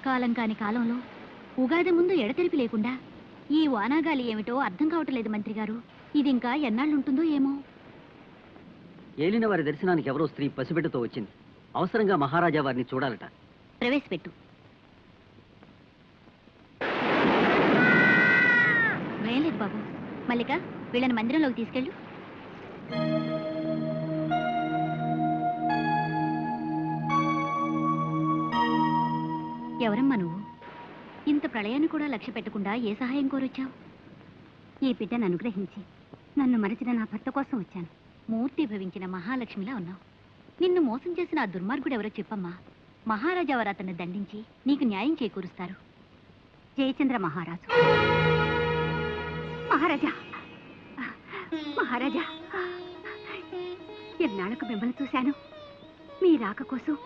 కాలం కాని కాలంలో ఉగాది ముందు ఎడతెరిపి లేకుండా ఈ వానాగాలి ఏమిటో అర్థం కావట్లేదు మంత్రి గారు. ఇది ఇంకా ఎన్నాళ్ళుంటుందో ఏమో. ఏలిన వారి దర్శనానికి ఎవరో స్త్రీ పసిబిడ్డతో వచ్చింది. అవసరంగా మహారాజా వారిని చూడాలట. ప్రవేశపెట్టు. వేయలేదు బాబు. మల్లిక, వీళ్ళని మందిరంలోకి తీసుకెళ్ళు. ఎవరమ్మా నువ్వు? ఇంత ప్రళయాన్ని కూడా లక్ష్య పెట్టకుండా ఏ సహాయం కోరొచ్చావు? ఈ బిడ్డను అనుగ్రహించి నన్ను మరచిన నా భర్త కోసం వచ్చాను. మూర్తి భవించిన మహాలక్ష్మిలా ఉన్నావు. నిన్ను మోసం చేసిన ఆ దుర్మార్గుడు ఎవరో చెప్పమ్మా. మహారాజా వారు అతన్ని దండించి నీకు న్యాయం చేకూరుస్తారు. జయచంద్ర మహారాజు. మహారాజా, మహారాజా, ఎన్నాళ్ళకు మిమ్మల్ని చూశాను. మీ రాక కోసం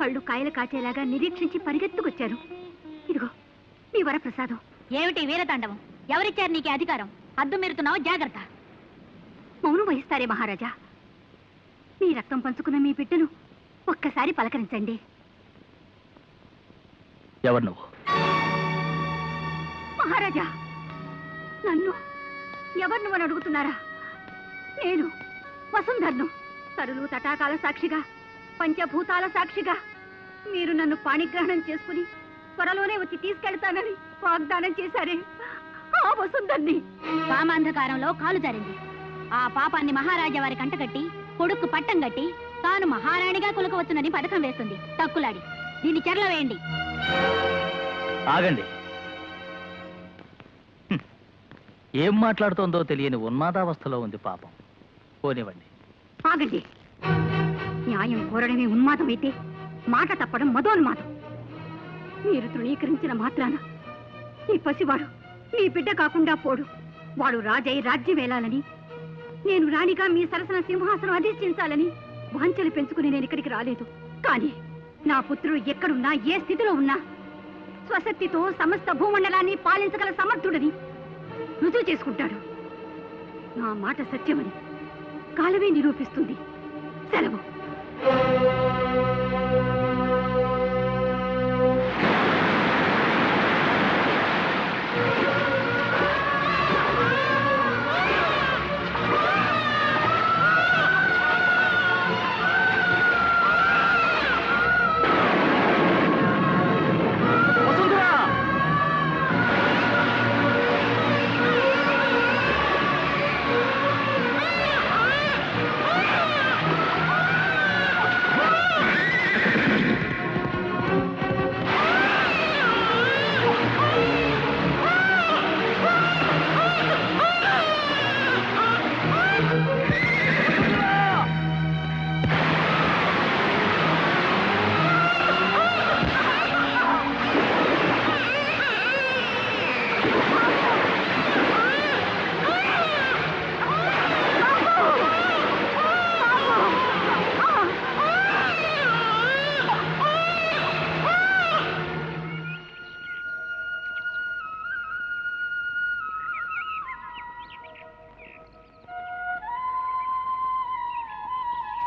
కళ్ళు కాయలు కాచేలాగా నిరీక్షించి పరిగెత్తుకొచ్చాను. ఇదిగో మీ వరప్రసాదం. ఏమిటి వీరతాండవం? ఎవరిచ్చారు నీకు అధికారం? అద్దం మీరుతున్నావు, జాగ్రత్త. మౌనం వహిస్తారే మహారాజా. మీ రక్తం పంచుకున్న మీ బిడ్డను ఒక్కసారి పలకరించండి. ఎవరు నువ్వు? మహారాజా, నన్ను ఎవరు నువ్వని అడుగుతున్నారా? నేను వసుంధర్ను. తరులు తటాకాల సాక్షిగా, పంచభూతాల సాక్షిగా మీరు నన్ను పాణిగ్రహణం చేసుకుని త్వరలోనే వచ్చి తీసుకెళ్తానని వాగ్దానం చేశారే, ఆ వసుంధర్ని. కామాంధకారంలో కాలు జారింది. ఆ పాపాన్ని మహారాజా వారి కంటగట్టి కొడుకు పట్టం గట్టి తాను మహారాణిగా కొలుకవచ్చునని పథకం వేస్తుంది. తక్కులాడి దీన్ని చెరలో వేయండి. ఆగండి. ఏం మాట్లాడుతోందో తెలియని ఉన్మాదావస్థలో ఉంది పాపం. పోనివ్వండి. ఆగండి. న్యాయం కోరడమే ఉన్మాదమైతే మాట తప్పడం మదోన్మాదం. మీరు తృణీకరించిన మాత్రాన ఈ పసివాడు మీ బిడ్డ కాకుండా పోడు. వాడు రాజై రాజ్యం వేలాలని, నేను రాణిగా మీ సరసన సింహాసనం అధిష్ఠించాలని వాంఛలు పెంచుకుని నేను ఇక్కడికి రాలేదు. కానీ నా పుత్రుడు ఎక్కడున్నా, ఏ స్థితిలో ఉన్నా స్వశక్తితో సమస్త భూమండలాన్ని పాలించగల సమర్థుడని రుజువు చేసుకుంటాడు. నా మాట సత్యమని కాలమే నిరూపిస్తుంది. సెలవు.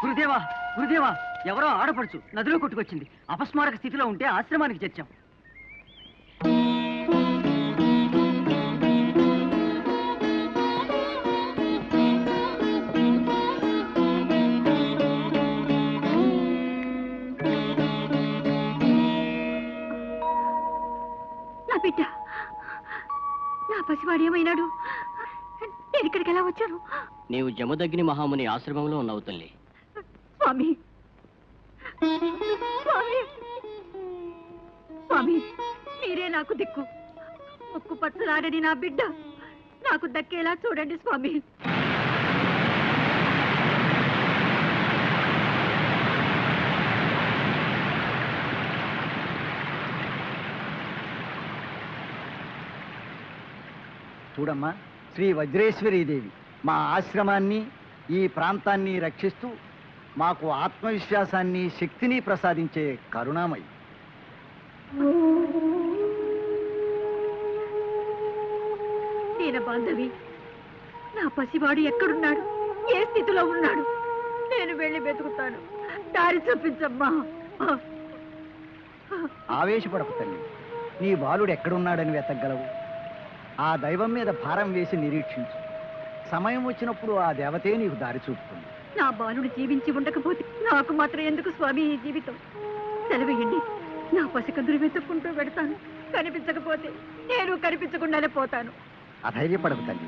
గురుదేవా, గురుదేవా, ఎవరో ఆడపడుచు నదిలో కొట్టుకొచ్చింది. అపస్మారక స్థితిలో ఉంటే ఆశ్రమానికి చేర్చాం. నా బిడ్డ, నా పసివాడు ఏమైనాడు? నేను ఇక్కడికి ఎలా వచ్చాను? నీవు జమదగ్ని మహాముని ఆశ్రమంలో ఉన్నావు తల్లి. స్వామి, స్వామి, స్వామి, మీరే నాకు దిక్కు. ముక్కు పచ్చలాడని నా బిడ్డ నాకు దక్కేలా చూడండి స్వామి. చూడమ్మా, శ్రీ వజ్రేశ్వరీదేవి మా ఆశ్రమాన్ని, ఈ ప్రాంతాన్ని రక్షిస్తూ మాకు ఆత్మవిశ్వాసాన్ని, శక్తిని ప్రసాదించే కరుణామయి. దీన బాంధవి, నా పసివాడు ఎక్కడున్నాడు? ఏ స్థితిలో ఉన్నాడు? నేను వెళ్ళి వెతుకుతాను. దారి చూపించమ్మా. ఆవేశపడకు తల్లి. నీ బాలుడు ఎక్కడున్నాడని వెతకగలవు? ఆ దైవం మీద భారం వేసి నిరీక్షించు. సమయం వచ్చినప్పుడు ఆ దేవతే నీకు దారి చూపుతుంది. నా బాలుడు జీవించి ఉండకపోతే నాకు మాత్రం ఎందుకు స్వామి ఈ జీవితం? సెలవేయండి, నా పసికందులు వెతుక్కుంటూ పెడతాను. కనిపించకపోతే నేను కనిపించకుండానే పోతాను. అధైర్యపడకు తల్లి.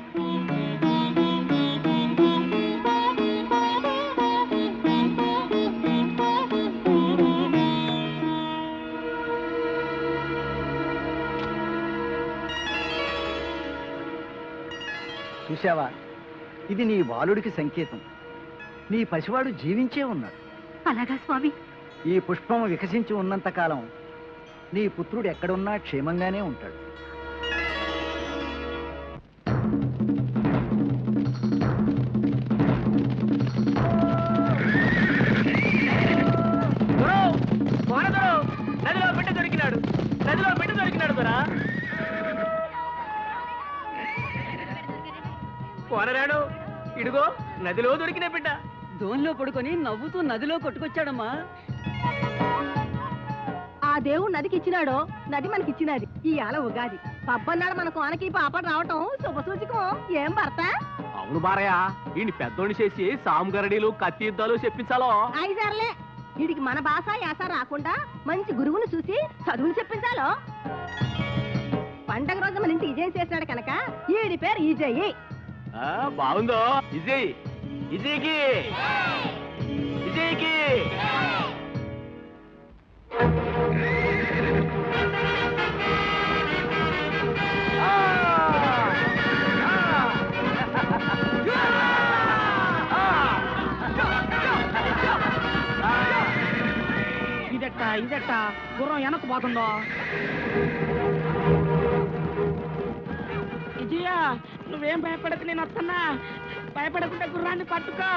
చూశావా, ఇది నీ బాలుడికి సంకేతం. నీ పసివాడు జీవించే ఉన్నాడు. అలాగా స్వామి? ఈ పుష్పం వికసించి ఉన్నంత కాలం నీ పుత్రుడు ఎక్కడున్నా క్షేమంగానే ఉంటాడు. నదిలో బిడ్డ దొరికినాడు, నదిలో బిడ్డ దొరికినాడు దొరా. కోనరాడు, ఇడుగో నదిలో దొరికిన బిడ్డ. దోనిలో పడుకొని నవ్వుతూ నదిలో కొట్టుకొచ్చాడమ్మా. ఆ దేవుడు నదికి ఇచ్చినాడో, నది మనకిచ్చినది. ఈ ఆల ఉగాది పబ్బన్నాడు మన కోనకి పాప రావటం శుభసూచకం. ఏం భర్త? అవును బారయ్య, ఈయన పెద్దోడిని చేసి సాముగరడీలు కత్తి యుద్ధాలు చెప్పించాలో. ఐదారులే, వీడికి మన భాష యాస రాకుండా మంచి గురువుని చూసి చదువులు చెప్పించాలో. పండగ రోజు మన ఇంటి విజయం చేసినాడు కనుక ఈడి పేరు ఈజయ్యి. బాగుందో విజయ్, విజయ్కి విజయ్కి. ఇదెట్టా గుర్రం వెనక్కు పోతుందో. విజయ, నువ్వేం భయపడకు, నేను వస్తున్నా. భయపడకుండా గుర్రాన్ని పట్టుకో.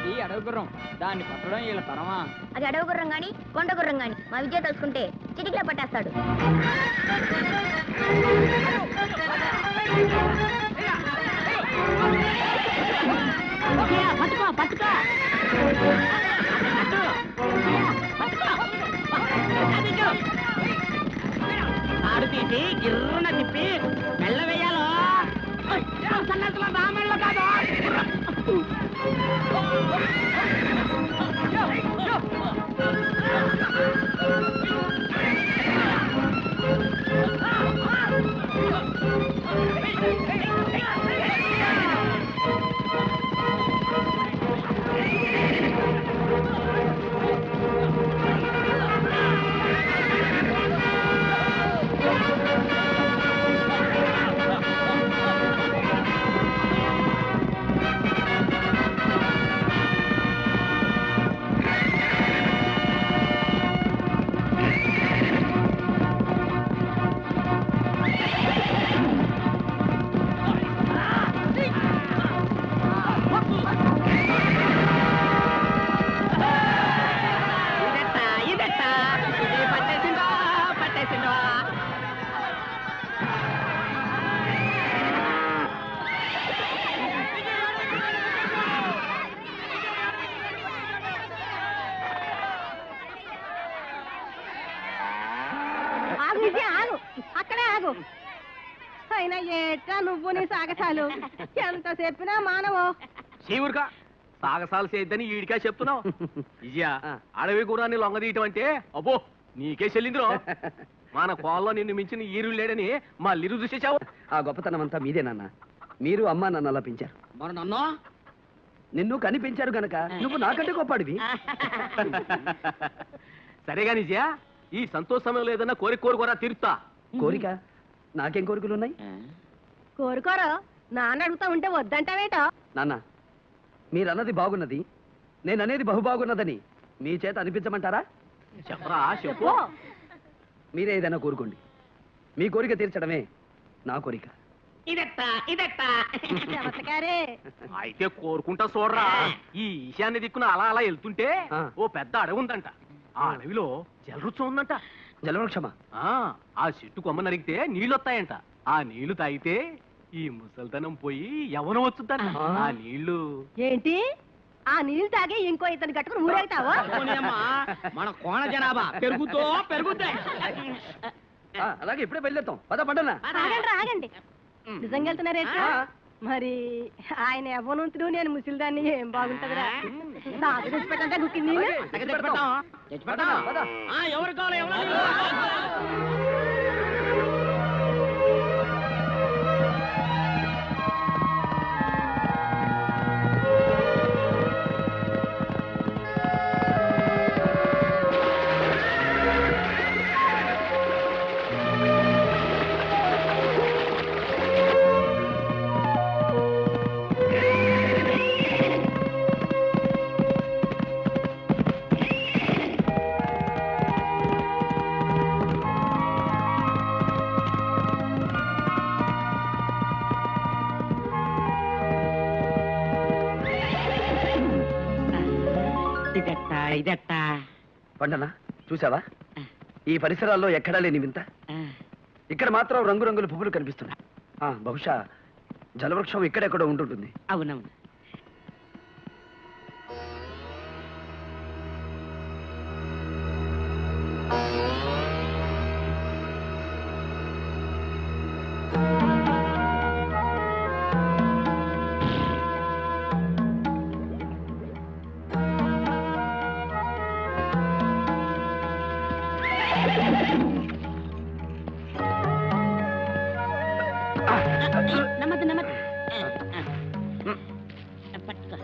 ఈ అడవి గుర్రం, దాన్ని పట్టడం వీళ్ళ తరమా? అది అడవి గుర్రం గాని కొండ గుర్రం గాని మా విజయ తెలుసుకుంటే చిటికిలో పట్టేస్తాడు. పట్టుకో పట్టుకో. ఆడు తీసి గిర్రున తిప్పి మెల్ల వేయాలో. సన్నసులో నా మెల్ల కాదు. అక్కడే ఆగు. అయినా ఏటా నువ్వు నీ సాగసాలు ఎంత చెప్పినా మానవు. శివుడుగా సాగసాలు చేద్దని ఈడికా చెప్తున్నావు. విజయ, అడవి గుర్రాన్ని లొంగదీయటం అంటే అబ్బో నీకే చెల్లిందిరో. మన కోల్లో నిన్ను మించిన ఈరుడు లేడని మళ్ళీ రుజువు చేశావు. ఆ గొప్పతనం అంతా మీదేనన్నా. మీరు అమ్మా నన్ను అలా పెంచారు. మరి నన్ను నిన్ను కనిపించారు గనక నువ్వు నాకంటే గొప్పడివి. సరేగా నిజయా, ఈ సంతోష సమయంలో ఏదన్నా కోరుకోరా తీరుతా. కోరిక? నాకేం కోరికలు ఉన్నాయి? కోరుకోరు, నాన్న అడుగుతా ఉంటే వద్దంటావేటో. నాన్న, మీరన్నది బాగున్నది, నేననేది బహుబాగున్నదని మీ చేత అనిపించమంటారా? చెప్పరా, చెప్పు. మీరే ఏదైనా కోరుకోండి. మీ కోరిక తీర్చడమే నా కోరిక. అయితే కోరుకుంటా చూడరా. ఈ ఈశాన్య దిక్కున అలా అలా వెళ్తుంటే ఓ పెద్ద అడవి ఉందంట. ఆ అడవిలో జలవృక్షం ఉందంట. జలవృక్షమా? ఆ చెట్టు కొమ్మ నరిగితే నీళ్ళు వస్తాయంట. ఆ నీళ్లు తాగితే ఈ ముసల్తనం పోయి ఎవరు వచ్చుతాను ఆ నీళ్లు ఏంటి ఆ నీళ్ళు తాగి ఇంకో ఇతను కట్టుకుని ఊరేగుతావా? మన కోణ జనాభా పెరుగుతాయి. అలాగే ఇప్పుడే బయలుదేరుతాం పద పండనా. ఆగండి ఆగండి, నిజంగా వెళ్తున్నారేంటి? మరి ఆయన యవ్వనంతుడు, నేను ముసిలిదాన్ని, ఏం బాగుంటదిరా. నాకు తెచ్చి పెట్టంటే గుక్కింది. ఎవరు కావాలి ఇదట్టా పండనా చూసావా, ఈ పరిసరాల్లో ఎక్కడా లేని వింత. ఇక్కడ మాత్రం రంగురంగుల పువ్వులు కనిపిస్తున్నాయి. బహుశా జలవృక్షం ఇక్కడెక్కడో ఉంటుంటుంది. అవునవును. నెమ్మది నెమ్మది. పట్టుకో.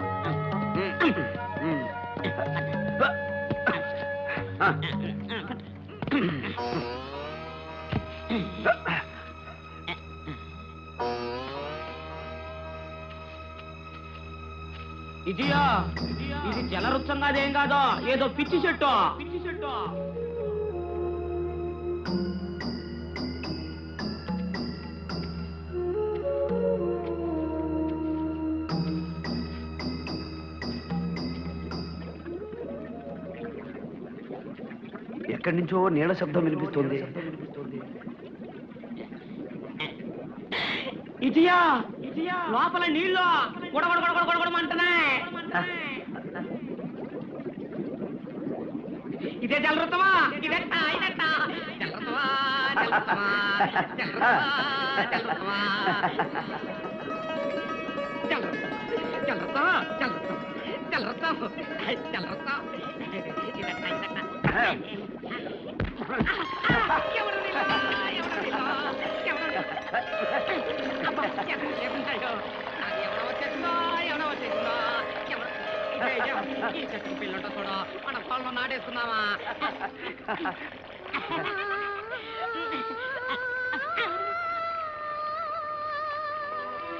ఇదియా, ఇది జలవృక్షం కాదేం కాదో, ఏదో పిచ్చి చెట్టు. ఎక్కడి నుంచో నీళ్ళ శబ్దం వినిపిస్తుంది. ఇదియా, లోపల నీళ్ళు గొడగొడగొడగొడగొడమంటున్నాయి. ఇదే జలవృత్తమా? ఇదెట్టా జలవృత్తమా? పిల్లట చూడ మన పొలంలో నాటేసుకుందామా?